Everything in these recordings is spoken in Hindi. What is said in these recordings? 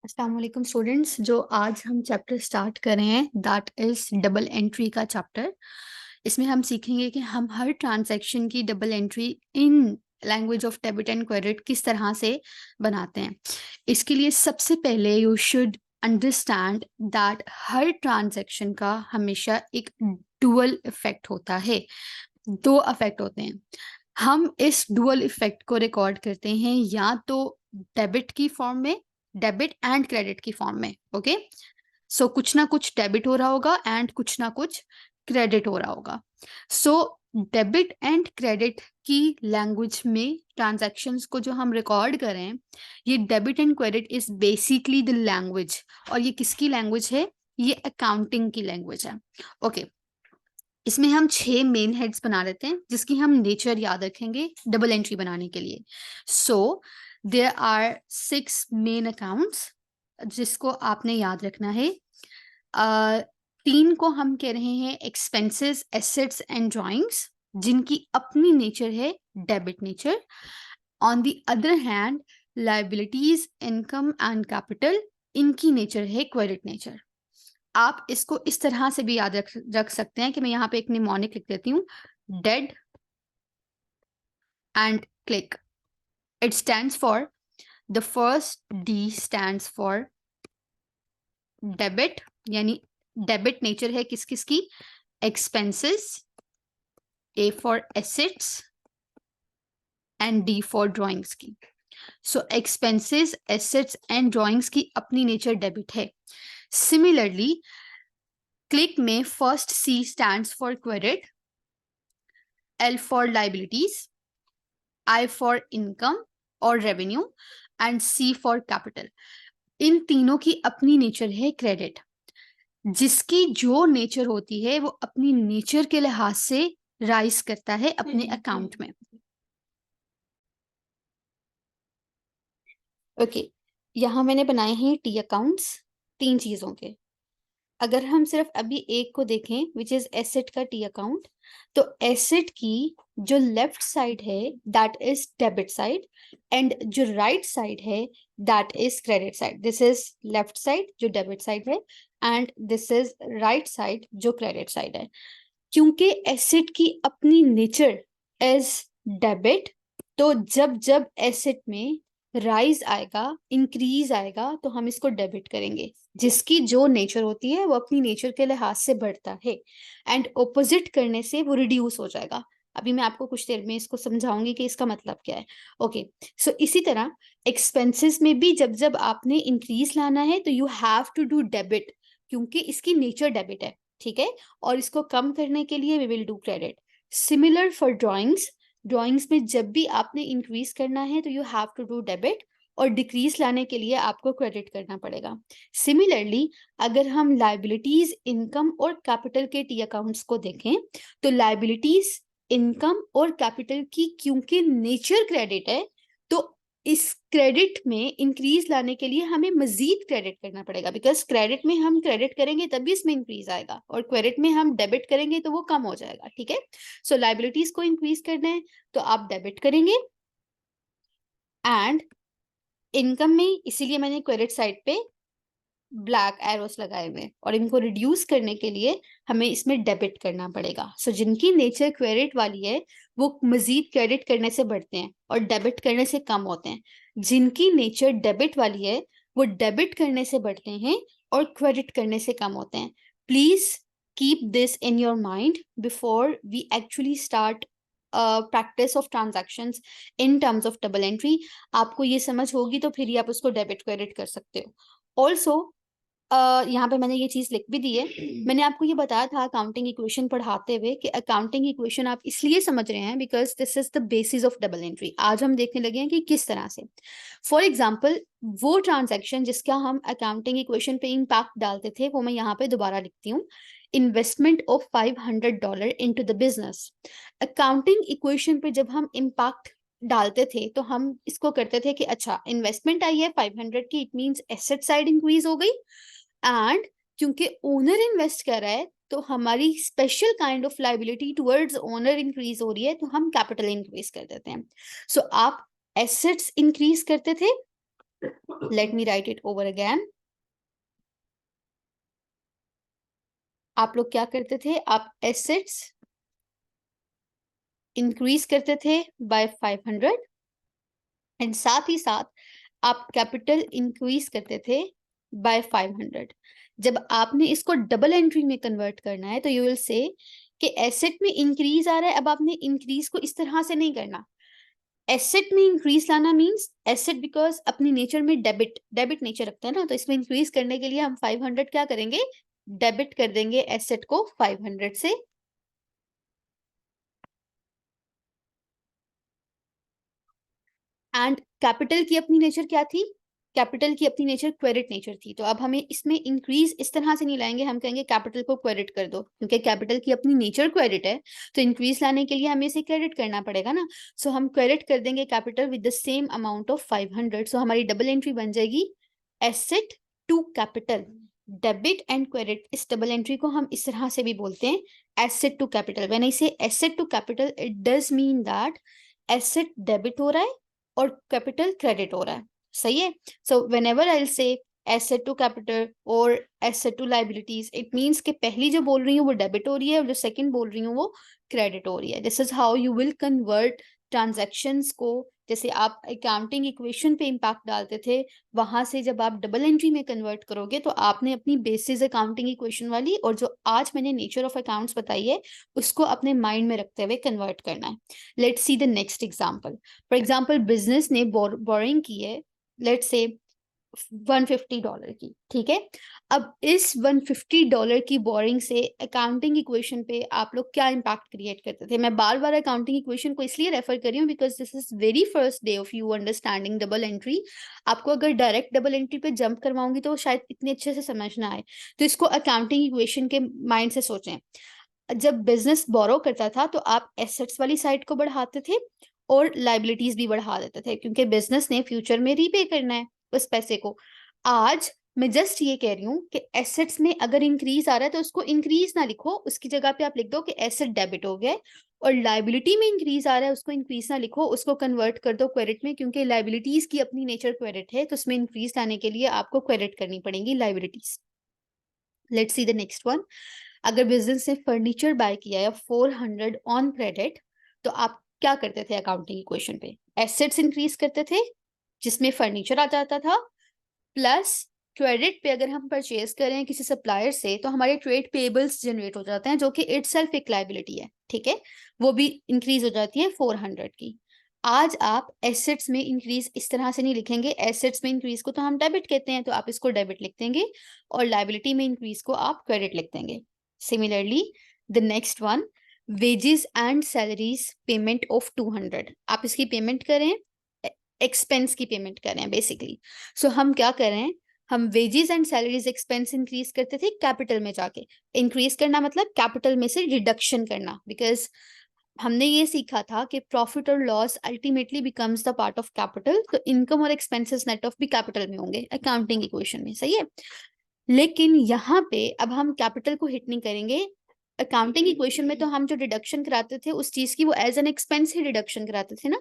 अस्सलाम वालेकुम स्टूडेंट्स। जो आज हम चैप्टर स्टार्ट कर रहे हैं दैट इज डबल एंट्री का चैप्टर। इसमें हम सीखेंगे कि हम हर ट्रांजैक्शन की double entry in language of debit and credit किस तरह से बनाते हैं। इसके लिए सबसे पहले you should understand that her transaction का हमेशा एक डुअल इफेक्ट होता है। दो इफेक्ट होते हैं। हम इस डुअल इफेक्ट को रिकॉर्ड करते हैं या तो डेबिट की फॉर्म में, डेबिट एंड क्रेडिट की फॉर्म में। ओके, सो कुछ ना कुछ डेबिट हो रहा होगा एंड कुछ ना कुछ क्रेडिट हो रहा होगा। सो डेबिट एंड क्रेडिट की लैंग्वेज में ट्रांजैक्शंस को जो हम रिकॉर्ड कर रहे हैं, ये debit and credit is basically the language. और ये किसकी लैंग्वेज है? ये अकाउंटिंग की लैंग्वेज है। ओके, इसमें हम 6 मेन हेड्स बना लेते हैं जिसकी हम नेचर याद रखेंगे डबल एंट्री बनाने के लिए। So there are 6 main accounts जिसको आपने याद रखना है। 3 को हम कह रहे हैं एक्सपेंसेस, एसेट्स एंड ड्राइंग्स, जिनकी अपनी नेचर है debit nature. On the other hand liabilities, income and capital, इनकी नेचर है क्रेडिट नेचर। आप इसको इस तरह से भी याद रख सकते हैं कि मैं यहाँ पे एक निमोनिक लिख देती हूँ, dead and click. It stands for, the first D stands for debit, यानी डेबिट नेचर है किस किस की? Expenses, A for assets and D for drawings की। So expenses, assets and drawings की अपनी नेचर डेबिट है। सिमिलरली क्लिक में first C stands for credit, L for liabilities, I for income और revenue and C for capital। इन तीनों की अपनी नेचर है क्रेडिट, जिसकी जो नेचर होती है वो अपनी नेचर के लिहाज से राइज करता है अपने अकाउंट में। ओके, यहाँ मैंने बनाए हैं टी अकाउंट्स 3 चीजों के। अगर हम सिर्फ अभी एक को देखें विच इज एसेट का टी अकाउंट, तो एसेट की जो लेफ्ट साइड है that is debit side and जो राइट साइड है that is credit side. This is left side जो डेबिट साइड है and this is right side जो क्रेडिट साइड है। क्योंकि एसेट की अपनी नेचर इज डेबिट, तो जब जब एसेट में राइज आएगा, इंक्रीज आएगा, तो हम इसको डेबिट करेंगे। जिसकी जो नेचर होती है वो अपनी नेचर के लिहाज से बढ़ता है एंड ऑपोजिट करने से वो रिड्यूस हो जाएगा। अभी मैं आपको कुछ देर में इसको समझाऊंगी कि इसका मतलब क्या है। ओके, सो इसी तरह एक्सपेंसेस में भी जब जब आपने इंक्रीज लाना है तो you have to do debit, क्योंकि इसकी नेचर डेबिट है। ठीक है, और इसको कम करने के लिए we will do credit. Similar for drawings, drawings में जब भी आपने इंक्रीज करना है तो you have to do debit, और डिक्रीज लाने के लिए आपको क्रेडिट करना पड़ेगा। सिमिलरली अगर हम लाइबिलिटीज, इनकम और कैपिटल के टी अकाउंट्स को देखें, तो लाइबिलिटीज, इनकम और कैपिटल की क्योंकि नेचर क्रेडिट है, तो इस क्रेडिट में इंक्रीज लाने के लिए हमें मजीद क्रेडिट करना पड़ेगा, बिकॉज क्रेडिट में हम क्रेडिट करेंगे तभी इसमें इंक्रीज आएगा, और क्रेडिट में हम डेबिट करेंगे तो वो कम हो जाएगा। ठीक है, सो लाइबिलिटीज को इंक्रीज करना है तो आप डेबिट करेंगे, एंड इनकम में इसीलिए मैंने क्रेडिट साइड पे ब्लैक एरोस लगाए हुए, और इनको रिड्यूस करने के लिए हमें इसमें डेबिट करना पड़ेगा। सो जिनकी नेचर क्रेडिट वाली है वो मजीद क्रेडिट करने से बढ़ते हैं और डेबिट करने से कम होते हैं। जिनकी नेचर डेबिट वाली है वो डेबिट करने से बढ़ते हैं और क्रेडिट करने से कम होते हैं। Please keep this in your mind before we actually start practice of transactions in terms of double entry. आपको ये समझ होगी तो फिर ही आप उसको डेबिट क्रेडिट कर सकते हो। ऑल्सो यहाँ पे मैंने ये चीज लिख भी दी है। मैंने आपको ये बताया था अकाउंटिंग इक्वेशन पढ़ाते हुए कि अकाउंटिंग इक्वेशन आप इसलिए समझ रहे हैं because this is the basis of double entry. आज हम देखने लगे हैं कि किस तरह से, फॉर एग्जाम्पल वो ट्रांजैक्शन जिसका हम अकाउंटिंग इक्वेशन पे इम्पैक्ट डालते थे वो मैं यहाँ पे दोबारा लिखती हूँ, investment of $500 into the business. Accounting equation पे जब हम इम्पैक्ट डालते थे तो हम इसको करते थे कि अच्छा इन्वेस्टमेंट आई है 500 की, it means asset side increase हो गई, एंड क्योंकि ओनर इन्वेस्ट कर रहा है तो हमारी special kind of liability towards owner increase हो रही है, तो हम कैपिटल इंक्रीज कर देते हैं। सो आप एसेट्स इंक्रीज करते थे let me right it over again. आप लोग क्या करते थे, आप एसेट्स इंक्रीज करते थे बाय 500 एंड साथ ही साथ आप कैपिटल इंक्रीज करते थे बाय 500। जब आपने इसको डबल एंट्री में कन्वर्ट करना है तो यू विल से कि एसेट में इंक्रीज आ रहा है। अब आपने इंक्रीज को इस तरह से नहीं करना, एसेट में इंक्रीज लाना मींस एसेट बिकॉज अपनी नेचर में डेबिट डेबिट नेचर रखता है ना, तो इसमें इंक्रीज करने के लिए हम 500 क्या करेंगे, डेबिट कर देंगे एसेट को 500 से। एंड कैपिटल की अपनी नेचर क्या थी, कैपिटल की अपनी नेचर क्रेडिट नेचर थी, तो अब हमें इसमें इंक्रीज इस तरह से नहीं लाएंगे, हम कहेंगे कैपिटल को क्रेडिट कर दो, क्योंकि कैपिटल की अपनी नेचर क्रेडिट है, तो इंक्रीज लाने के लिए हमें इसे क्रेडिट करना पड़ेगा ना। सो हम क्रेडिट कर देंगे capital with the same amount of 500। So हमारी डबल एंट्री बन जाएगी asset to capital, debit and credit. इस डबल एंट्री को हम इस तरह से भी बोलते हैं, asset to capital. When I say asset to capital it does mean that asset debit हो रहा है और कैपिटल क्रेडिट हो रहा है, सही है। So whenever I will say asset to capital और asset to liabilities, it means कि पहली जो बोल रही हूँ वो डेबिट हो रही है और जो सेकंड बोल रही हूँ वो क्रेडिट हो रही है। This is how you will convert transactions को। जैसे आप अकाउंटिंग इक्वेशन पे इम्पैक्ट डालते थे, वहां से जब आप डबल एंट्री में कन्वर्ट करोगे तो आपने अपनी बेसिस अकाउंटिंग इक्वेशन वाली और जो आज मैंने नेचर ऑफ अकाउंट्स बताई है उसको अपने माइंड में रखते हुए कन्वर्ट करना है। Let's see the next example. For example business ने बोरिंग की है, लेट्स से $150 की, ठीक है। अब इस $150 की बोरिंग से अकाउंटिंग इक्वेशन पे आप लोग क्या इम्पैक्ट क्रिएट करते थे। मैं बार बार अकाउंटिंग इक्वेशन को इसलिए रेफर कर रही हूँ because this is very first day of you understanding double entry. आपको अगर डायरेक्ट डबल एंट्री पे जंप करवाऊंगी तो शायद इतने अच्छे से समझ ना आए, तो इसको अकाउंटिंग इक्वेशन के माइंड से सोचें। जब बिजनेस बोरो करता था तो आप एसेट्स वाली साइड को बढ़ाते थे और लाइबिलिटीज भी बढ़ा देते थे, क्योंकि बिजनेस ने फ्यूचर में रीपे करना है उस पैसे को। आज मैं जस्ट ये कह रही हूँ कि एसेट्स में अगर इंक्रीज आ रहा है तो उसको इंक्रीज ना लिखो, उसकी जगह पे आप लिख दो कि एसेट डेबिट हो गया है। और लाइबिलिटी में इंक्रीज आ रहा है उसको इंक्रीज ना लिखो, उसको कन्वर्ट कर दो क्रेडिट में, क्योंकि लाइबिलिटीज की अपनी नेचर क्रेडिट है, तो उसमें इंक्रीज लाने के लिए आपको क्रेडिट करनी पड़ेगी liabilities. Let's see the next one. अगर बिजनेस ने फर्नीचर बाय किया है 400 ऑन क्रेडिट, तो आप क्या करते थे अकाउंटिंग इक्वेशन पे, एसेट्स इंक्रीज करते थे जिसमें फर्नीचर आ जाता था, प्लस क्रेडिट पे अगर हम परचेज करें किसी सप्लायर से तो हमारे ट्रेड पेबल्स जनरेट हो जाते हैं, जो कि इटसेल्फ एक लायबिलिटी है, ठीक है, वो भी इंक्रीज हो जाती है 400 की। आज आप एसेट्स में इंक्रीज इस तरह से नहीं लिखेंगे, एसेट्स में इंक्रीज को तो हम डेबिट कहते हैं तो आप इसको डेबिट लिख देंगे और लायबिलिटी में इंक्रीज को आप क्रेडिट लिख देंगे। Similarly the next one, wages and salaries payment of 200, आप इसकी पेमेंट करें, एक्सपेंस की पेमेंट करें बेसिकली। सो हम क्या करें, हम wages and salaries expense increase करते थे कैपिटल में जाके। इंक्रीज करना मतलब कैपिटल में से रिडक्शन करना, बिकॉज हमने ये सीखा था कि प्रॉफिट और loss ultimately becomes the part of capital, तो इनकम और एक्सपेंसेस नेट ऑफ भी कैपिटल में होंगे अकाउंटिंग इक्वेशन में, सही है। लेकिन यहाँ पे अब हम कैपिटल को हिट नहीं करेंगे, अकाउंटिंग इक्वेशन में तो हम जो डिडक्शन कराते थे उस चीज की वो एज एन एक्सपेंस ही डिडक्शन कराते थे ना।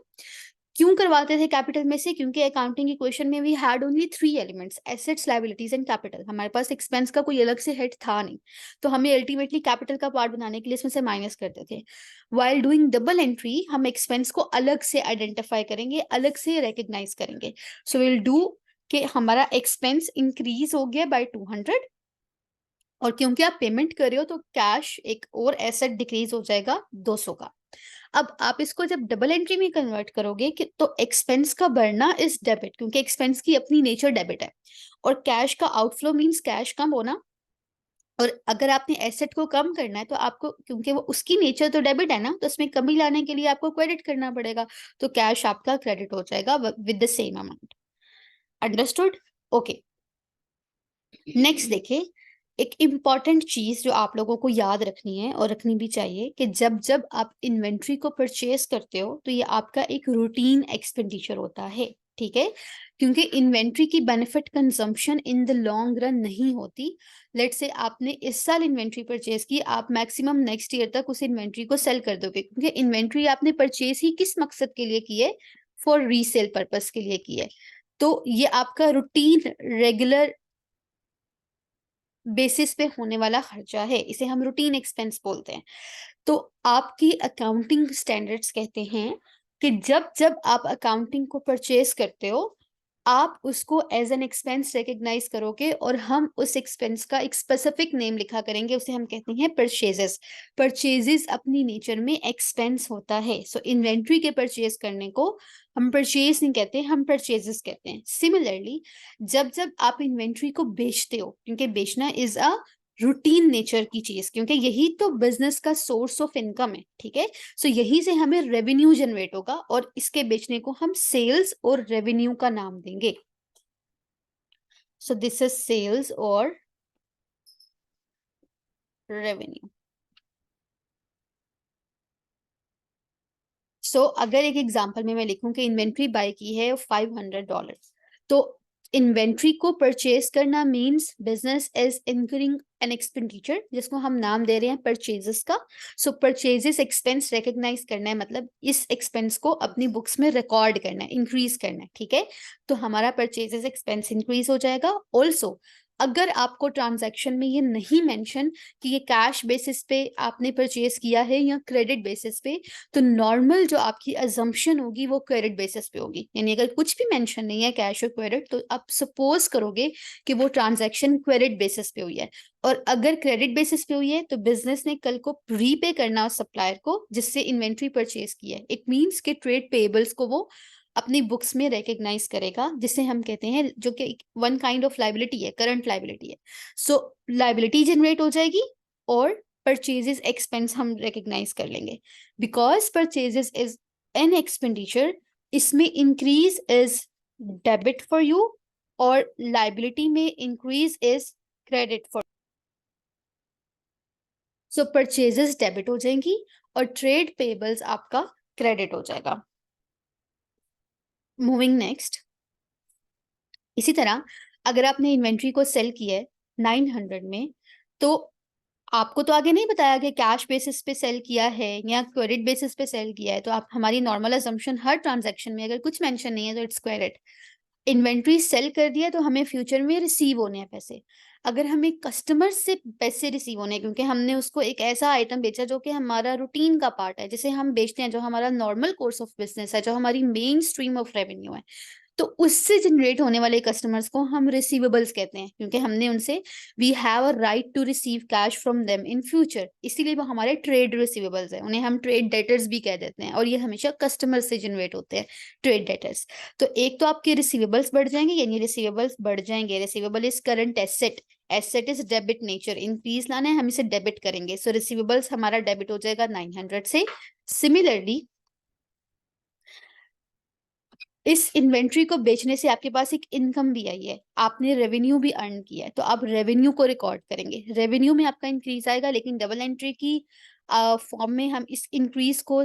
क्यों करवाते थे कैपिटल में से, क्योंकि अकाउंटिंग इक्वेशन में we had only 3 elements, assets liabilities and capital, हमारे पास एक्सपेंस का कोई अलग से हेड था नहीं, तो हमें अल्टीमेटली कैपिटल का पार्ट बनाने के लिए इसमें से माइनस करते थे। व्हाइल डूइंग डबल एंट्री हम एक्सपेंस को अलग से आइडेंटिफाई करेंगे, अलग से रिकग्नाइज करेंगे। सो विल डू कि हमारा एक्सपेंस इंक्रीज हो गया बाय 200, और क्योंकि आप पेमेंट कर रहे हो तो कैश एक और एसेट डिक्रीज हो जाएगा 200 का। अब आप इसको जब डबल एंट्री में कन्वर्ट करोगे कि तो एक्सपेंस का बढ़ना इज डेबिट, क्योंकि एक्सपेंस की अपनी नेचर डेबिट है, और कैश का आउटफ्लो मींस कैश कम होना। और अगर आपने एसेट को कम करना है तो आपको, क्योंकि वो उसकी नेचर तो डेबिट है ना, तो उसमें कमी लाने के लिए आपको क्रेडिट करना पड़ेगा, तो कैश आपका क्रेडिट हो जाएगा with the same amount. Understood? Okay, next देखिए, एक इम्पॉर्टेंट चीज जो आप लोगों को याद रखनी है और रखनी भी चाहिए कि जब जब आप इन्वेंट्री को परचेज करते हो तो ये आपका एक रूटीन एक्सपेंडिचर होता है, ठीक है, क्योंकि इन्वेंट्री की benefit consumption in the long run नहीं होती। लेट से आपने इस साल इन्वेंट्री परचेज की, आप मैक्सिमम नेक्स्ट ईयर तक उस इन्वेंट्री को सेल कर दोगे, क्योंकि इन्वेंट्री आपने परचेज ही किस मकसद के लिए की है, फॉर रीसेल पर्पस के लिए की है। तो ये आपका रूटीन रेगुलर बेसिस पे होने वाला खर्चा है, इसे हम रूटीन एक्सपेंस बोलते हैं। तो आपकी अकाउंटिंग स्टैंडर्ड्स कहते हैं कि जब जब आप अकाउंटिंग को परचेज करते हो, आप उसको एज एन एक्सपेंस रिकग्नाइज करोगे और हम उस एक्सपेंस का एक स्पेसिफिक नेम लिखा करेंगे, उसे हम कहते हैं परचेजेस। परचेजेस अपनी नेचर में एक्सपेंस होता है। सो इन्वेंट्री के परचेज करने को हम परचेज नहीं कहते, हम परचेजेस कहते हैं। सिमिलरली जब जब आप इन्वेंट्री को बेचते हो, क्योंकि बेचना इज अ रूटीन नेचर की चीज, क्योंकि यही तो बिजनेस का सोर्स ऑफ इनकम है, ठीक है। सो यही से हमें रेवेन्यू जनरेट होगा और इसके बेचने को हम सेल्स और रेवेन्यू का नाम देंगे। सो दिस इज सेल्स और रेवेन्यू। अगर एक एग्जांपल में मैं लिखूं कि इन्वेंट्री बाय की है $500, तो इन्वेंट्री को परचेज करना means business is incurring an expenditure, जिसको हम नाम दे रहे हैं परचेजेस का। परचेजेस एक्सपेंस रिकग्नाइज करना है, मतलब इस एक्सपेंस को अपनी बुक्स में रिकॉर्ड करना है, इंक्रीज करना है, ठीक है। तो हमारा परचेजेस एक्सपेंस इंक्रीज हो जाएगा। ऑल्सो अगर आपको ट्रांजैक्शन में ये नहीं मेंशन कि ये कैश बेसिस पे आपने परचेज किया है या क्रेडिट बेसिस पे, तो नॉर्मल जो आपकी अजम्पशन होगी वो क्रेडिट बेसिस पे होगी। यानी अगर कुछ भी मेंशन नहीं है कैश और क्रेडिट, तो आप सपोज करोगे कि वो ट्रांजैक्शन क्रेडिट बेसिस पे हुई है। और अगर क्रेडिट बेसिस पे हुई है तो बिजनेस ने कल को प्रीपे करना उस सप्लायर को जिससे इन्वेंट्री परचेज की है। इट मीन्स कि ट्रेड पेबल्स को वो अपनी बुक्स में रिकग्नाइज करेगा, जिसे हम कहते हैं, जो कि वन काइंड ऑफ लाइबिलिटी है, करंट लाइबिलिटी है। सो लाइबिलिटी जनरेट हो जाएगी और परचेजेस एक्सपेंस हम रिकग्नाइज कर लेंगे। Because purchases is an expenditure, इसमें increase is debit for you और लाइबिलिटी में increase is credit for. So purchases debit हो जाएंगी और ट्रेड पेबल्स आपका क्रेडिट हो जाएगा। मूविंग नेक्स्ट, इसी तरह अगर आपने इन्वेंट्री को सेल किया है 900 में, तो आपको तो आगे नहीं बताया कि कैश बेसिस पे सेल किया है या क्रेडिट बेसिस पे सेल किया है। तो आप हमारी नॉर्मल अजम्पशन हर ट्रांजैक्शन में अगर कुछ मेंशन नहीं है तो इट्स क्रेडिट। इन्वेंट्री सेल कर दिया तो हमें फ्यूचर में रिसीव होने हैं पैसे। अगर हमें कस्टमर से पैसे रिसीव होने हैं क्योंकि हमने उसको एक ऐसा आइटम बेचा जो कि हमारा रूटीन का पार्ट है, जिसे हम बेचते हैं, जो हमारा नॉर्मल कोर्स ऑफ बिजनेस है, जो हमारी मेन स्ट्रीम ऑफ रेवेन्यू है, तो उससे जनरेट होने वाले कस्टमर्स को हम रिसीवेबल्स कहते हैं, क्योंकि हमने उनसे we have a right to receive cash from them in future, इसीलिए वो हमारे ट्रेड रिसीवेबल्स हैं। उन्हें हम ट्रेड डेटर्स भी कह देते हैं और ये हमेशा कस्टमर से जनरेट होते हैं, ट्रेड डेटर्स। तो एक तो आपके रिसीवेबल्स बढ़ जाएंगे, यानी रिसीवेबल्स बढ़ जाएंगे। Receivable is current asset, asset is debit nature, increase लाना है हम इसे डेबिट करेंगे। सो रिसीवेबल्स हमारा डेबिट हो जाएगा 900 से। सिमिलरली इस इन्वेंट्री को बेचने से आपके पास एक इनकम भी आई है, आपने रेवेन्यू भी अर्न किया है, तो आप रेवेन्यू को रिकॉर्ड करेंगे। रेवेन्यू में आपका इंक्रीज आएगा, लेकिन डबल एंट्री की फॉर्म में हम इस इंक्रीज को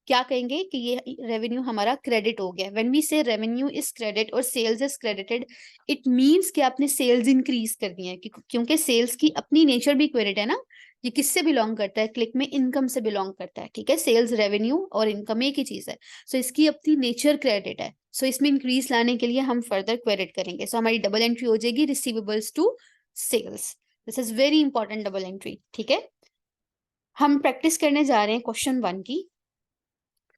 क्या कहेंगे कि ये रेवेन्यू हमारा क्रेडिट हो गया। When we say revenue is credit और sales is credited, it means कि आपने सेल्स इंक्रीज कर दी है, क्योंकि सेल्स की अपनी नेचर भी क्रेडिट है ना। ये किससे बिलोंग करता है? क्लिक में इनकम से बिलोंग करता है, ठीक है। सेल्स, रेवेन्यू और इनकम एक ही चीज है। सो इसकी अपनी नेचर क्रेडिट है। सो इसमें इंक्रीज लाने के लिए हम फर्दर क्रेडिट करेंगे। सो हमारी डबल एंट्री हो जाएगी receivables to sales. This is very important double entry, ठीक है। हम प्रैक्टिस करने जा रहे हैं क्वेश्चन 1 की।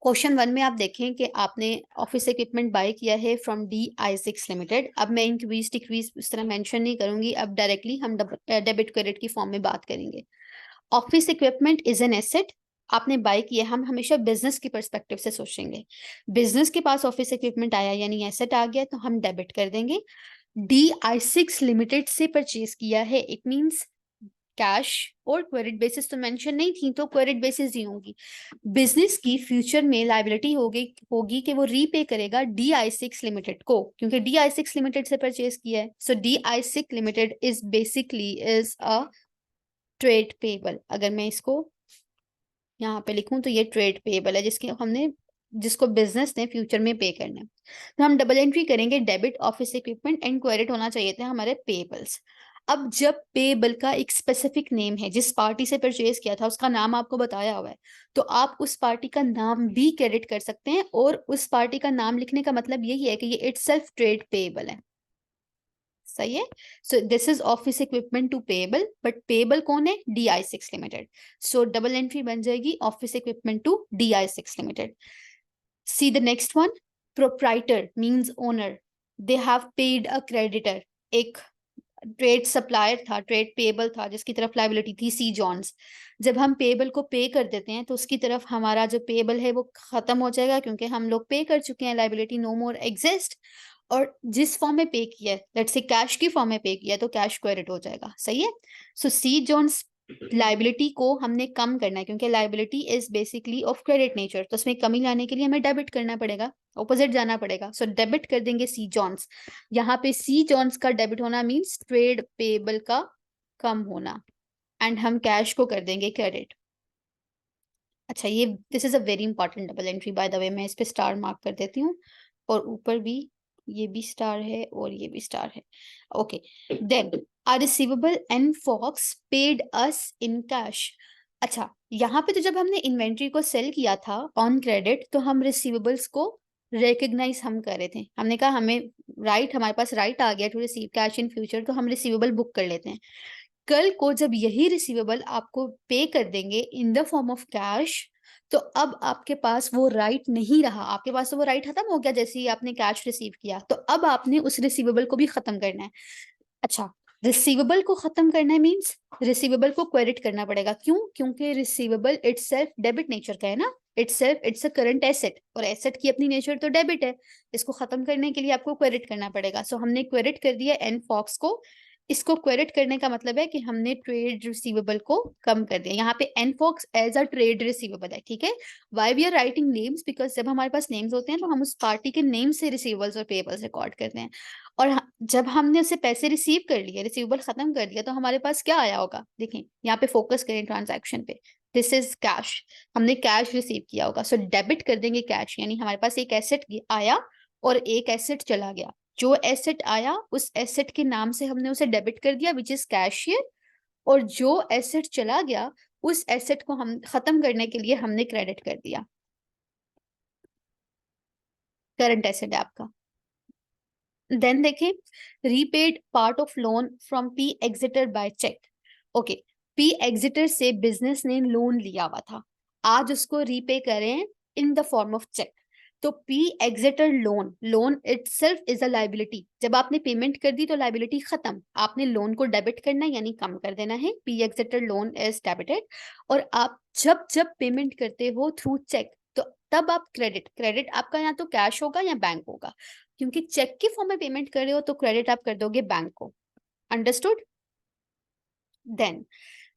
क्वेश्चन 1 में आप देखें कि आपने ऑफिस इक्विपमेंट बाय किया है फ्रॉम DI6 लिमिटेड। अब मैं इंक्रीज डिक्रीज इस तरह मेंशन नहीं करूंगी, अब डायरेक्टली हम डेबिट क्रेडिट की फॉर्म में बात करेंगे। Office equipment is an asset, आपने बाय किया। हम हमेशा बिजनेस की परस्पेक्टिव से सोचेंगे। बिजनेस के पास ऑफिस इक्विपमेंट आया यानी एसेट आ गया, तो हम डेबिट कर देंगे। DI6 लिमिटेड से परचेज किया है, इट मींस कैश और क्रेडिट बेसिस तो मेंशन नहीं थी, तो क्रेडिट बेसिस ही होगी। बिजनेस की फ्यूचर में लायबिलिटी होगी कि वो रीपे करेगा DI6 लिमिटेड को, क्योंकि DI6 लिमिटेड से परचेज किया है। सो DI6 limited is basically is a trade payable. अगर मैं इसको यहाँ पे लिखूं तो ये ट्रेड पेबल है जिसको बिजनेस ने फ्यूचर में पे करना है। तो हम डबल एंट्री करेंगे, debit office equipment and credit होना चाहिए थे हमारे पेबल्स। अब जब पेबल का एक स्पेसिफिक नेम है, जिस पार्टी से परचेज किया था उसका नाम आपको बताया हुआ है, तो आप उस पार्टी का नाम भी क्रेडिट कर सकते हैं, और उस पार्टी का नाम लिखने का मतलब यही है कि ये इटसेल्फ ट्रेड पेएबल है। सही है। So this is office equipment to payable, but payable कौन है? DI6 limited. So double entry बन जाएगी office equipment to DI6 limited. See the next one, proprietor means owner, they have paid a creditor. एक ट्रेड सप्लायर था, ट्रेड पेएबल था, जिसकी तरफ लायबिलिटी थी सी जॉन्स। जब हम पेएबल को पे कर देते हैं तो उसकी तरफ हमारा जो पेएबल है वो खत्म हो जाएगा, क्योंकि हम लोग पे कर चुके हैं, लायबिलिटी नो मोर एग्जिस्ट। और जिस फॉर्म में पे किया है, लेट्स से कैश की फॉर्म में पे किया है, तो कैश क्रेडिट हो जाएगा। सही है। सो सी जॉन्स लायबिलिटी को हमने कम करना है, क्योंकि liability is basically of credit nature, तो उसमें कमी लाने के लिए हमें डेबिट करना पड़ेगा, ऑपोजिट जाना पड़ेगा। सो डेबिट कर देंगे सी जॉन्स। यहाँ पे सी जॉन्स का डेबिट होना मींस ट्रेड पेएबल का कम होना, एंड हम कैश को कर देंगे क्रेडिट। अच्छा, ये this is a very important double entry by the way, मैं इस पे स्टार मार्क कर देती हूँ, और ऊपर भी ये भी स्टार है और ये भी स्टार है। Okay, then are receivable and Fox paid us in cash. अच्छा, यहाँ पे तो जब हमने इन्वेंट्री को सेल किया था ऑन क्रेडिट, तो हम रिसीवेबल्स को रिकग्नाइज हम कर रहे थे, हमने कहा हमें हमारे पास राइट आ गया to receive cash in future, तो हम रिसीवेबल बुक कर लेते हैं। कल को जब यही रिसीवेबल आपको पे कर देंगे इन द फॉर्म ऑफ कैश, तो अब आपके पास वो राइट नहीं रहा, आपके पास तो वो राइट खत्म हो गया जैसे ही आपने कैश रिसीव किया, तो अब आपने उस रिसीवेबल को भी खत्म करना है। अच्छा, रिसीवेबल को खत्म करना है मींस रिसीवेबल को क्रेडिट करना पड़ेगा। क्यों? क्योंकि रिसीवेबल इटसेल्फ डेबिट नेचर का है ना, इट्स अ करंट एसेट, और एसेट की अपनी नेचर तो डेबिट है। इसको खत्म करने के लिए आपको क्रेडिट करना पड़ेगा। सो हमने क्रेडिट कर दिया एन फॉक्स को। इसको क्रेडिट करने का मतलब है कि हमने ट्रेड रिसीवेबल को कम कर दिया। यहाँ पे N Fox as a trade receivable है, ठीक है। Why we are writing names? Because जब हमारे पास नेम्स होते हैं तो हम उस पार्टी के नेम से रिसीवेबल्स और पेएबल्स रिकॉर्ड करते हैं, और जब हमने उससे पैसे रिसीव कर लिए, रिसीवेबल खत्म कर दिया, तो हमारे पास क्या आया होगा? देखें यहाँ पे फोकस करें ट्रांजैक्शन पे, दिस इज कैश, हमने कैश रिसीव किया होगा। सो डेबिट कर देंगे कैश, यानी हमारे पास एक एसेट आया और एक एसेट चला गया। जो एसेट आया उस एसेट के नाम से हमने उसे डेबिट कर दिया, विच इज कैशियर, और जो एसेट चला गया उस एसेट को हम खत्म करने के लिए हमने क्रेडिट कर दिया। करंट एसेट है आपका। देन देखें, repaid part of loan from P Exeter by cheque. Okay, P Exeter से बिजनेस ने लोन लिया हुआ था, आज उसको रीपे करें in the form of cheque. तो P Exeter loan itself is a liability. जब आपने पेमेंट कर दी तो लायबिलिटी खत्म, आपने लोन को डेबिट करना है, यानी कम कर देना है। P Exeter loan is debited. और आप जब जब पेमेंट करते हो थ्रू चेक, तो तब आप क्रेडिट आपका या तो कैश होगा या बैंक होगा, क्योंकि चेक के फॉर्म में पेमेंट कर रहे हो तो क्रेडिट आप कर दोगे बैंक को। अंडरस्टूड? देन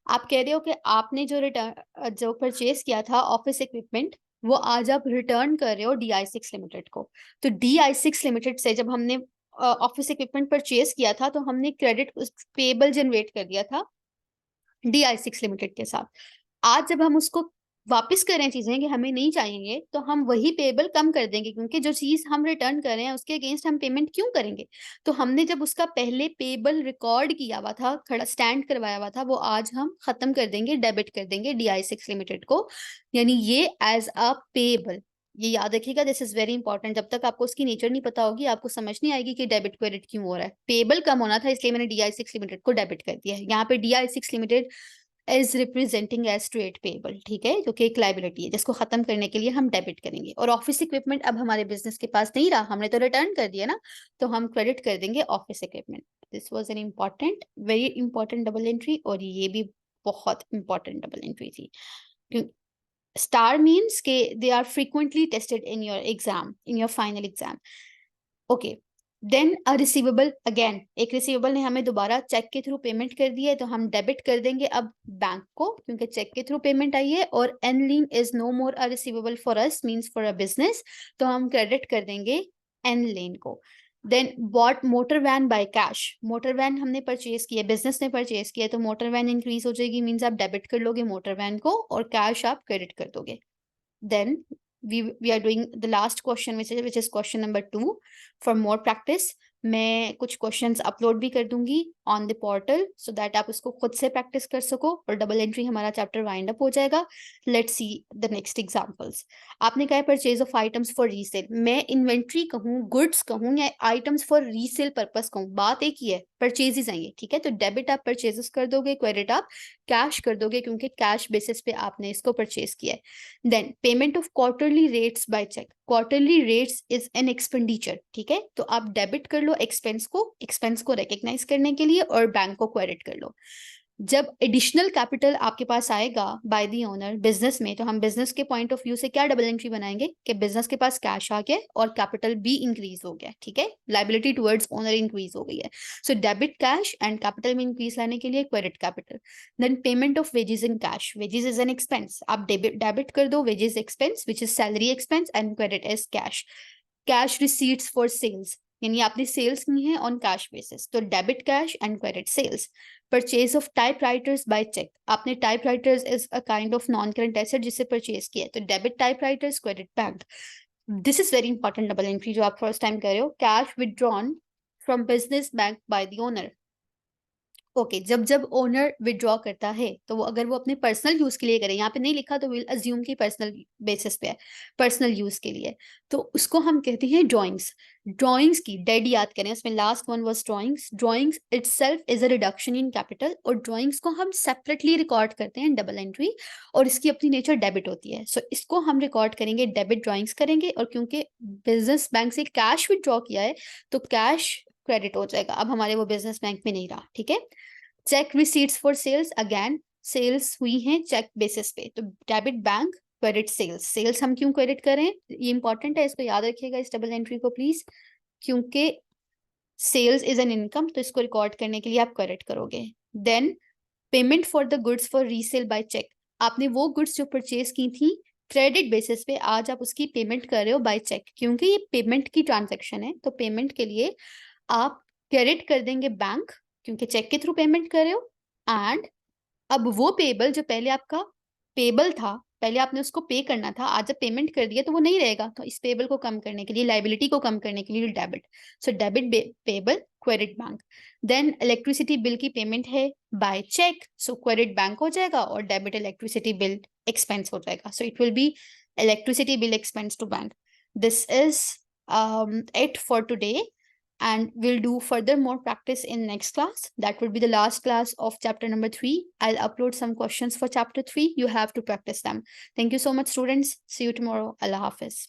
आप कह रहे हो कि आपने जो परचेज किया था ऑफिस इक्विपमेंट, वो आज आप रिटर्न कर रहे हो DI6 लिमिटेड को। तो DI6 लिमिटेड से जब हमने ऑफिस इक्विपमेंट परचेज किया था, तो हमने क्रेडिट पेबल जनरेट कर दिया था DI6 लिमिटेड के साथ। आज जब हम उसको वापस करें चीजें कि हमें नहीं चाहिए, तो हम वही पेबल कम कर देंगे, क्योंकि जो चीज हम रिटर्न कर रहे हैं उसके अगेंस्ट हम पेमेंट क्यों करेंगे। तो हमने जब उसका पहले पेबल रिकॉर्ड किया हुआ था, खड़ा स्टैंड करवाया हुआ था, वो आज हम खत्म कर देंगे, डेबिट कर देंगे DI6 लिमिटेड को, यानी ये एज अ पेबल। ये याद रखिएगा, दिस इज वेरी इंपॉर्टेंट। जब तक आपको उसकी नेचर नहीं पता होगी, आपको समझ नहीं आएगी कि डेबिट क्रेडिट क्यों हो रहा है। पेबल कम होना था, इसलिए मैंने DI6 लिमिटेड को डेबिट कर दिया है। यहाँ पे DI6 limited is representing as trade payable, ठीक है, जो कि एक लायबिलिटी है जिसको खत्म करने के लिए हम डेबिट करेंगे। और ऑफिस इक्विपमेंट अब हमारे बिजनेस के पास नहीं रहा, हमने तो रिटर्न कर दिया ना, तो हम क्रेडिट कर देंगे office equipment. This was an important, very important double entry, और ये भी बहुत इंपॉर्टेंट डबल एंट्री थी। स्टार मीन्स के they are frequently tested in your exam, in your final exam. Okay, then a receivable, again एक रिसीवेबल ने हमें दोबारा चेक के थ्रू पेमेंट कर दी है, तो हम डेबिट कर देंगे अब बैंक को, क्योंकि चेक के थ्रू पेमेंट आई है। और N Lean is no more a receivable for us, means for a business, तो हम क्रेडिट कर देंगे एन लेन को। Then bought motor van by cash, motor van हमने परचेज किया, बिजनेस ने परचेज किया, तो मोटर वैन इंक्रीज हो जाएगी, मींस आप डेबिट कर लोगे मोटर वैन को, और कैश आप क्रेडिट कर दोगे। Then we are doing the last question, which is question number 2 for more practice. मैं कुछ क्वेश्चंस अपलोड भी कर दूंगी on the portal so that आप उसको खुद से प्रैक्टिस कर सको और डबल एंट्री हमारा चैप्टर वाइंड अप हो जाएगा। Let's see the next examples. आपने कहा है purchase of items for resale. मैं इन्वेंट्री कहूँ, गुड्स कहूँ या आइटम्स फॉर रीसेल पर्पस कहूँ, बात एक ही है, परचेजेस आएंगे, ठीक है। तो डेबिट आप परचेजेस कर दोगे, क्रेडिट आप कैश कर दोगे क्योंकि कैश बेसिस पे आपने इसको परचेज किया है। Then payment of quarterly rates by cheque. Quarterly rates is an expenditure, ठीक है। तो आप डेबिट कर लो एक्सपेंस को रिकग्नाइज करने के लिए, और बैंक को क्रेडिट कर लो। जब एडिशनल कैपिटल आपके पास आएगा बाय दी ओनर बिजनेस में, तो हम बिजनेस के पॉइंट ऑफ व्यू से क्या डबल एंट्री बनाएंगे कि बिजनेस के पास कैश आ गया और कैपिटल भी इंक्रीज हो गया, ठीक है। लायबिलिटी टुवर्ड्स ओनर इंक्रीज हो गई है। So debit cash and capital में इंक्रीज लाने के लिए credit capital. Then payment of wages in cash. Wages is an expense, आप डेबिट कर दो wages expense which is salary expense and credit is cash. Cash receipts for sales, यानी आपने सेल्स की है ऑन कैश बेसिस, तो debit cash and credit sales. Purchase of typewriters by cheque. आपने typewriters is a kind of non current asset जिसे परचेज किया है, तो debit typewriters, credit bank. This is very important double entry जो आप फर्स्ट टाइम कर रहे हो। Cash withdrawn from business bank by the owner. Okay जब जब ओनर विड्रॉ करता है तो वो अगर वो अपने पर्सनल यूज के लिए करे, यहाँ पे नहीं लिखा तो विल अज्यूम की पर्सनल बेसिस पे है, पर्सनल यूज के लिए, तो उसको हम कहते हैं ड्राइंग्स। ड्राइंग्स की डेड याद करें, उसमें last one was drawings. Drawings itself is a reduction in capital, और ड्राइंग्स को हम सेपरेटली रिकॉर्ड करते हैं डबल एंट्री, और इसकी अपनी नेचर डेबिट होती है। सो इसको हम रिकॉर्ड करेंगे, डेबिट ड्राइंग्स करेंगे, और क्योंकि बिजनेस बैंक से कैश विड्रॉ किया है तो कैश क्रेडिट हो जाएगा, अब हमारे वो बिजनेस बैंक में नहीं रहा, ठीक है। Cheque receipts for sales, again sales हुई हैं चेक बेसिस पे, तो debit bank credit sales. Sales हम क्यों क्रेडिट करें, ये इंपॉर्टेंट है, इसको याद रखिएगा इस डबल एंट्री को प्लीज, क्योंकि सेल्स इज एन इनकम, तो इसको रिकॉर्ड करने के लिए आप क्रेडिट करोगे। Then payment for the goods for resale by cheque. आपने वो गुड्स जो परचेज की थी क्रेडिट बेसिस पे, आज आप उसकी पेमेंट कर रहे हो बाय चेक, क्योंकि ये पेमेंट की ट्रांजेक्शन है, तो पेमेंट के लिए आप क्रेडिट कर देंगे बैंक, क्योंकि चेक के थ्रू पेमेंट कर रहे हो। एंड अब वो पेबल जो पहले आपका पेबल था, पहले आपने उसको पे करना था, आज जब पेमेंट कर दिया तो वो नहीं रहेगा, तो इस पेबल को कम करने के लिए, लाइबिलिटी को कम करने के लिए debit. So debit payable credit bank. Then electricity bill की पेमेंट है by cheque, so credit bank हो जाएगा, और डेबिट इलेक्ट्रिसिटी बिल एक्सपेंस हो जाएगा, so it will be electricity bill expense to bank. This is it for today, and we'll do further more practice in next class. That would be the last class of chapter number 3. I'll upload some questions for chapter 3. You have to practice them. Thank you so much, students. See you tomorrow. Allah Hafiz.